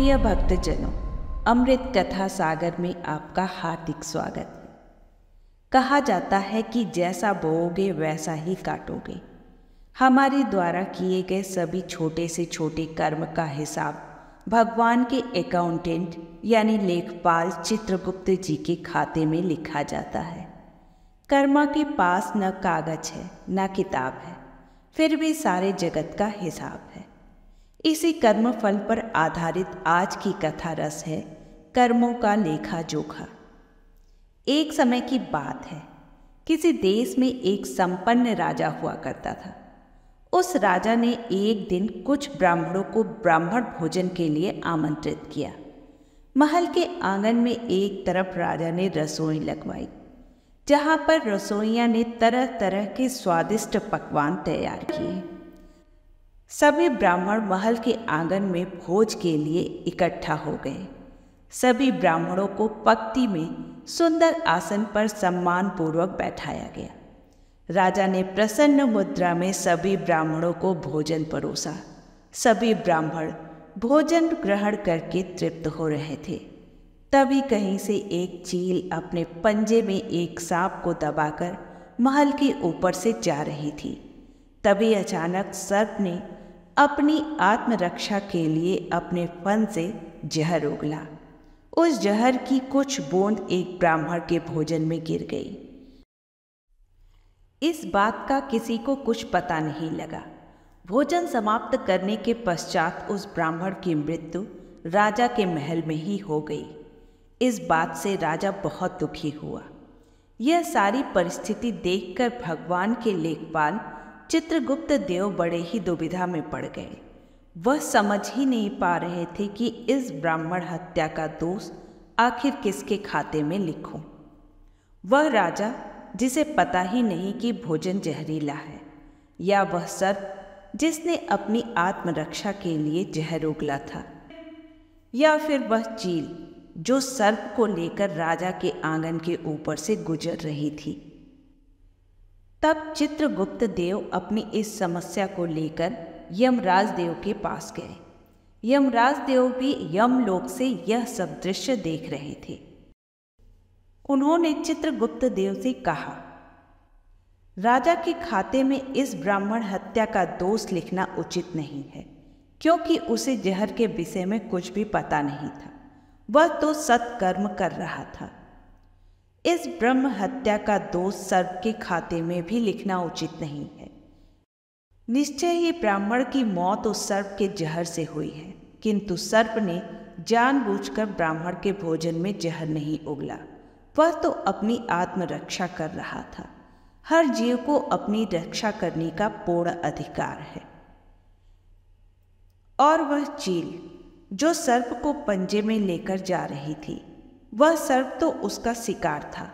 प्रिय भक्तजनों, अमृत कथा सागर में आपका हार्दिक स्वागत है। कहा जाता है कि जैसा बोओगे वैसा ही काटोगे। हमारे द्वारा किए गए सभी छोटे से छोटे कर्म का हिसाब भगवान के अकाउंटेंट यानी लेखपाल चित्रगुप्त जी के खाते में लिखा जाता है। कर्मा के पास न कागज है न किताब है, फिर भी सारे जगत का हिसाब है। इसी कर्म फल पर आधारित आज की कथा रस है कर्मों का लेखा जोखा। एक समय की बात है, किसी देश में एक संपन्न राजा हुआ करता था। उस राजा ने एक दिन कुछ ब्राह्मणों को ब्राह्मण भोजन के लिए आमंत्रित किया। महल के आंगन में एक तरफ राजा ने रसोई लगवाई, जहां पर रसोइयां ने तरह तरह के स्वादिष्ट पकवान तैयार किए। सभी ब्राह्मण महल के आंगन में भोज के लिए इकट्ठा हो गए। सभी ब्राह्मणों को पंक्ति में सुंदर आसन पर सम्मानपूर्वक बैठाया गया। राजा ने प्रसन्न मुद्रा में सभी ब्राह्मणों को भोजन परोसा। सभी ब्राह्मण भोजन ग्रहण करके तृप्त हो रहे थे। तभी कहीं से एक चील अपने पंजे में एक सांप को दबाकर महल के ऊपर से जा रही थी। तभी अचानक सर्प ने अपनी आत्मरक्षा के लिए अपने फन से जहर उगला। उस जहर की कुछ बूंद एक ब्राह्मण के भोजन में गिर गई। इस बात का किसी को कुछ पता नहीं लगा। भोजन समाप्त करने के पश्चात उस ब्राह्मण की मृत्यु राजा के महल में ही हो गई। इस बात से राजा बहुत दुखी हुआ। यह सारी परिस्थिति देखकर भगवान के लेखपाल चित्रगुप्त देव बड़े ही दुविधा में पड़ गए। वह समझ ही नहीं पा रहे थे कि इस ब्राह्मण हत्या का दोष आखिर किसके खाते में लिखूं। वह राजा जिसे पता ही नहीं कि भोजन जहरीला है, या वह सर्प जिसने अपनी आत्मरक्षा के लिए जहर उगला था, या फिर वह चील जो सर्प को लेकर राजा के आंगन के ऊपर से गुजर रही थी। तब चित्रगुप्त देव अपनी इस समस्या को लेकर यमराज देव के पास गए। यमराज देव भी यमलोक से यह सब दृश्य देख रहे थे। उन्होंने चित्रगुप्त देव से कहा, राजा के खाते में इस ब्राह्मण हत्या का दोष लिखना उचित नहीं है, क्योंकि उसे जहर के विषय में कुछ भी पता नहीं था। वह तो सत्कर्म कर रहा था। इस ब्रह्म हत्या का दोष सर्प के खाते में भी लिखना उचित नहीं है। निश्चय ही ब्राह्मण की मौत उस सर्प के जहर से हुई है, किंतु सर्प ने जानबूझकर ब्राह्मण के भोजन में जहर नहीं उगला। वह तो अपनी आत्मरक्षा कर रहा था। हर जीव को अपनी रक्षा करने का पूर्ण अधिकार है। और वह चील जो सर्प को पंजे में लेकर जा रही थी, वह सर्प तो उसका शिकार था।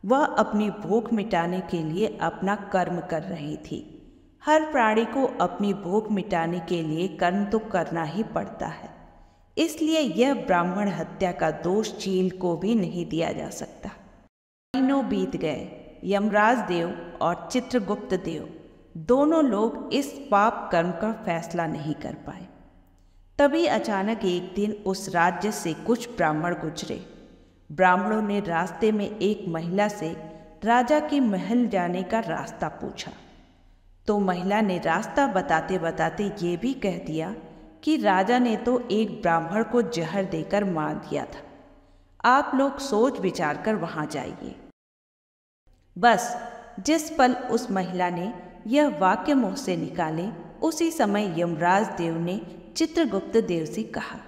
वह अपनी भूख मिटाने के लिए अपना कर्म कर रही थी। हर प्राणी को अपनी भूख मिटाने के लिए कर्म तो करना ही पड़ता है। इसलिए यह ब्राह्मण हत्या का दोष चील को भी नहीं दिया जा सकता। महीनों बीत गए। यमराज देव और चित्रगुप्त देव दोनों लोग इस पाप कर्म का फैसला नहीं कर पाए। तभी अचानक एक दिन उस राज्य से कुछ ब्राह्मण गुजरे। ब्राह्मणों ने रास्ते में एक महिला से राजा के महल जाने का रास्ता पूछा, तो महिला ने रास्ता बताते बताते ये भी कह दिया कि राजा ने तो एक ब्राह्मण को जहर देकर मार दिया था। आप लोग सोच विचार कर वहां जाइए। बस जिस पल उस महिला ने यह वाक्य मुंह से निकाले, उसी समय यमराज देव ने चित्रगुप्त देव से कहा,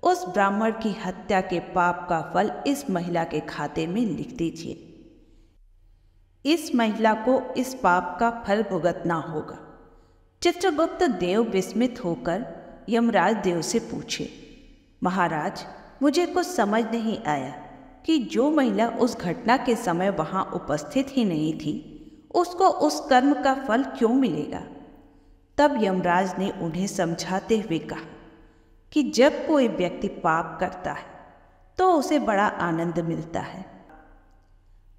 उस ब्राह्मण की हत्या के पाप का फल इस महिला के खाते में लिख दीजिए। इस महिला को इस पाप का फल भुगतना होगा। चित्रगुप्त देव विस्मित होकर यमराज देव से पूछे, महाराज, मुझे कुछ समझ नहीं आया कि जो महिला उस घटना के समय वहां उपस्थित ही नहीं थी, उसको उस कर्म का फल क्यों मिलेगा? तब यमराज ने उन्हें समझाते हुए कहा कि जब कोई व्यक्ति पाप करता है तो उसे बड़ा आनंद मिलता है,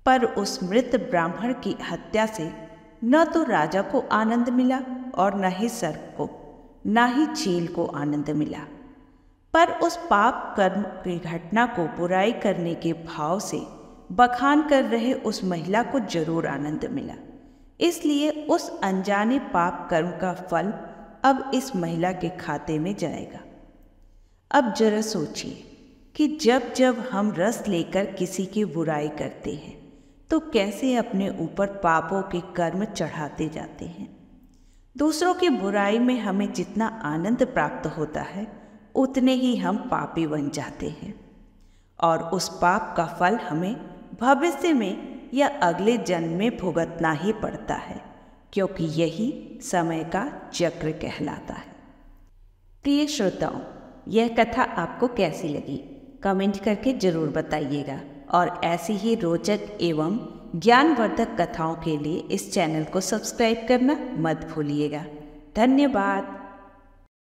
पर उस मृत ब्राह्मण की हत्या से न तो राजा को आनंद मिला और न ही सर्प को, न ही चील को आनंद मिला। पर उस पाप कर्म की घटना को बुराई करने के भाव से बखान कर रहे उस महिला को जरूर आनंद मिला। इसलिए उस अनजाने पाप कर्म का फल अब इस महिला के खाते में जाएगा। अब जरा सोचिए कि जब जब हम रस लेकर किसी की बुराई करते हैं तो कैसे अपने ऊपर पापों के कर्म चढ़ाते जाते हैं। दूसरों की बुराई में हमें जितना आनंद प्राप्त होता है उतने ही हम पापी बन जाते हैं और उस पाप का फल हमें भविष्य में या अगले जन्म में भुगतना ही पड़ता है, क्योंकि यही समय का चक्र कहलाता है। प्रिय श्रोताओं, यह कथा आपको कैसी लगी कमेंट करके जरूर बताइएगा और ऐसी ही रोचक एवं ज्ञानवर्धक कथाओं के लिए इस चैनल को सब्सक्राइब करना मत भूलिएगा। धन्यवाद।